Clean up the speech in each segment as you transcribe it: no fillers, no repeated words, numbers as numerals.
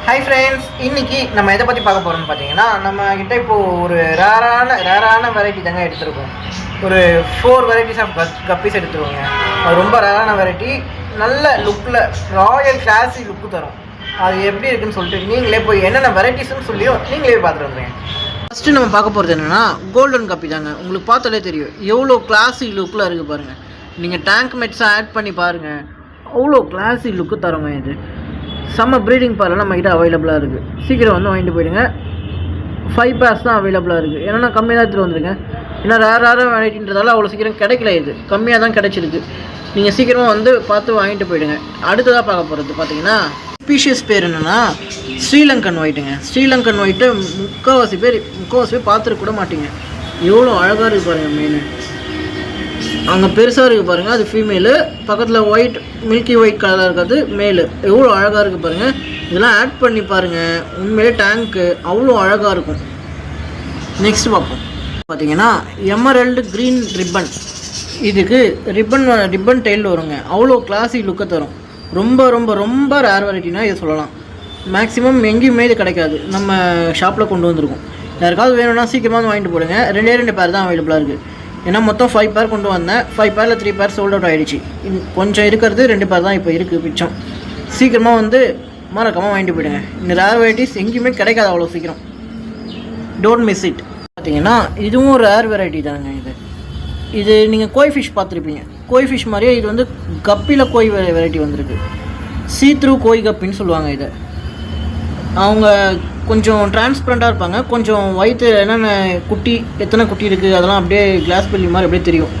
Hi friends, இன்றைக்கி நம்ம எதை பற்றி பார்க்க போகிறோம்னு பார்த்தீங்கன்னா, நம்ம கிட்ட இப்போது ஒரு ரேரான வெரைட்டி தாங்க எடுத்துருக்கோம். ஒரு 4 வெரைட்டிஸ் ஆஃப் கப்பீஸ் எடுத்துருவோங்க. அது ரொம்ப ரேரான வெரைட்டி, நல்ல லுக்கில் ராயல் கிளாஸி லுக்கு தரும். அது எப்படி இருக்குன்னு சொல்லிட்டு நீங்களே போய் என்னென்ன வெரைட்டிஸ்ன்னு சொல்லியும் நீங்களே பார்த்துட்டு வந்துடுங்க. ஃபஸ்ட்டு நம்ம பார்க்க போகிறது என்னென்னா கோல்டன் கப்பி தாங்க. உங்களுக்கு பார்த்தாலே தெரியும் எவ்வளோ கிளாஸி லுக்கில் இருக்குது பாருங்கள். நீங்கள் டேங்க் மெட்ஸை ஆட் பண்ணி பாருங்கள், அவ்வளோ கிளாஸி லுக்கு தருங்க. இது செம்ம ப்ரீடிங் பேரில் நம்மக்கிட்ட அவைலபிளாக இருக்குது. சீக்கிரம் வந்து வாங்கிட்டு போயிடுங்க. 5 பேர்ஸ் தான் அவைலபிளாக இருக்குது. ஏன்னா கம்மியாக தான் எடுத்துகிட்டு வந்துருங்க. ஏன்னா ரேரான வெரைட்டின்றதால அவ்வளோ சீக்கிரம் கிடைக்கல. இது கம்மியாக தான் கிடைச்சிருக்கு. நீங்கள் சீக்கிரமாக வந்து பார்த்து வாங்கிட்டு போயிடுங்க. அடுத்ததாக பார்க்க போகிறது பார்த்தீங்கன்னா ஸ்பீஷியஸ் பேர் என்னென்னா ஸ்ரீலங்கன் ஒயிட்டுங்க. ஸ்ரீலங்கன் ஒயிட்டு முக்கால்வாசி பேர் பார்த்துருக்க கூட மாட்டீங்க. எவ்வளோ அழகாக இருக்குது பாருங்கள். மெயின் அங்கே பெருசாக இருக்குது பாருங்கள், அது ஃபீமேலு. பக்கத்தில் ஒயிட் மில்கி ஒயிட் கலராக இருக்கிறது மேலு. எவ்வளோ அழகாக இருக்குது பாருங்கள். இதெல்லாம் ஆட் பண்ணி பாருங்கள், உண்மையிலே டேங்க்கு அவ்வளோ அழகாக இருக்கும். நெக்ஸ்ட் பார்ப்போம். பார்த்தீங்கன்னா எமரல்டு க்ரீன் ரிப்பன். இதுக்கு ரிப்பன் டெயில் வருங்க. அவ்வளோ கிளாஸி லுக்கை தரும். ரொம்ப ரொம்ப ரொம்ப ரேர் வெரைட்டினா இதை சொல்லலாம். மேக்ஸிமம் எங்கேயுமே இது கிடைக்காது. நம்ம ஷாப்பில் கொண்டு வந்திருக்கோம். யாருக்காவது வேணும்னா சீக்கிரமாக வந்து வாங்கிட்டு போடுங்க. 2 பேர் தான் அவைலபிளாக இருக்குது. ஏன்னா மொத்தம் 5 பேர் கொண்டு வந்தேன். 5 பேரில் 3 பேர் சோல்ட் அவுட் ஆகிடுச்சு. கொஞ்சம் இருக்கிறது 2 பேர் தான் இப்போ இருக்குது பிச்சம். சீக்கிரமாக வந்து மறக்காமல் வாங்கிட்டு போயிடுங்க. இந்த ரேர் வெரைட்டிஸ் எங்கேயுமே கிடைக்காது அவ்வளோ சீக்கிரம். Don't miss it. பார்த்தீங்கன்னா இதுவும் ரேர் வெரைட்டி தாங்க. இது நீங்கள் கோய் ஃபிஷ் பார்த்துருப்பீங்க. கோய் ஃபிஷ் மாதிரியே இது வந்து கப்பியில் கோய் வெரைட்டி வந்திருக்கு. சீத்ரூ கோய் கப்பின்னு சொல்லுவாங்க. இதை அவங்க கொஞ்சம் டிரான்ஸ்பரண்ட்டாக இருப்பாங்க. கொஞ்சம் வயிற்று என்னென்ன குட்டி, எத்தனை குட்டி இருக்குது அதெல்லாம் அப்படியே கிளாஸ் பெல்லி மாதிரி அப்படியே தெரியும்.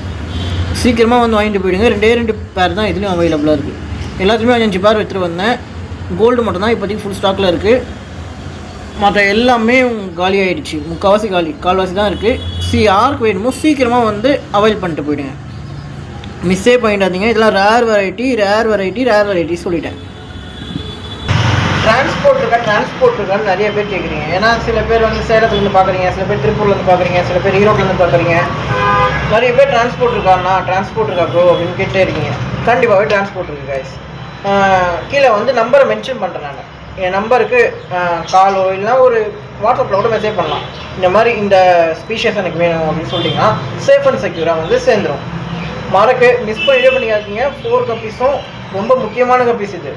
சீக்கிரமாக வந்து வாங்கிட்டு போயிடுங்க. 2 பேர் தான் இதுலேயும் அவைலபிளாக இருக்குது. எல்லாத்துலேயுமே 5 பேர் எடுத்துகிட்டு வந்தேன். கோல்டு மட்டும் தான் இப்போதைக்கு ஃபுல் ஸ்டாக்கில் இருக்குது. மற்ற எல்லாமே காலி ஆகிடுச்சு. முக்கால்வாசி கால்வாசி தான் இருக்குது. யாருக்கு வேணுமோ சீக்கிரமாக வந்து அவைல் பண்ணிட்டு போயிடுங்க. மிஸ்ஸே பண்ணிட்டாதீங்க. இதெல்லாம் ரேர் வெரைட்டி சொல்லிட்டேன். டிரான்ஸ்போர்ட் இருக்கான்னு நிறைய பேர் கேட்குறீங்க. ஏன்னா சில பேர் வந்து சேலத்துலேருந்து பார்க்குறீங்க, சில பேர் திருப்பூர்லேருந்து பார்க்குறீங்க, சில பேர் ஈரோட்லேருந்து பார்க்குறீங்க. நிறைய பேர் டிரான்ஸ்போர்ட் இருக்கா ப்ரோ அப்படின்னு கேட்டே இருக்கீங்க. கண்டிப்பாகவே டிரான்ஸ்போர்ட் இருக்குது கைஸ். கீழே வந்து நம்பரை மென்ஷன் பண்ணுறேன் நான். என் நம்பருக்கு காலோ இல்லைனா ஒரு வாட்ஸ்அப்பில் கூட மெசேஜ் பண்ணலாம். இந்த மாதிரி இந்த ஸ்பீஷியஸ் எனக்கு வேணும் அப்படின்னு சொல்லிட்டிங்கன்னா சேஃப் அண்ட் செக்யூராக வந்து சேர்ந்துடும். மிஸ் பண்ணிக்காதீங்க. 4 கப்பீஸும் ரொம்ப முக்கியமான கப்பீஸ். இது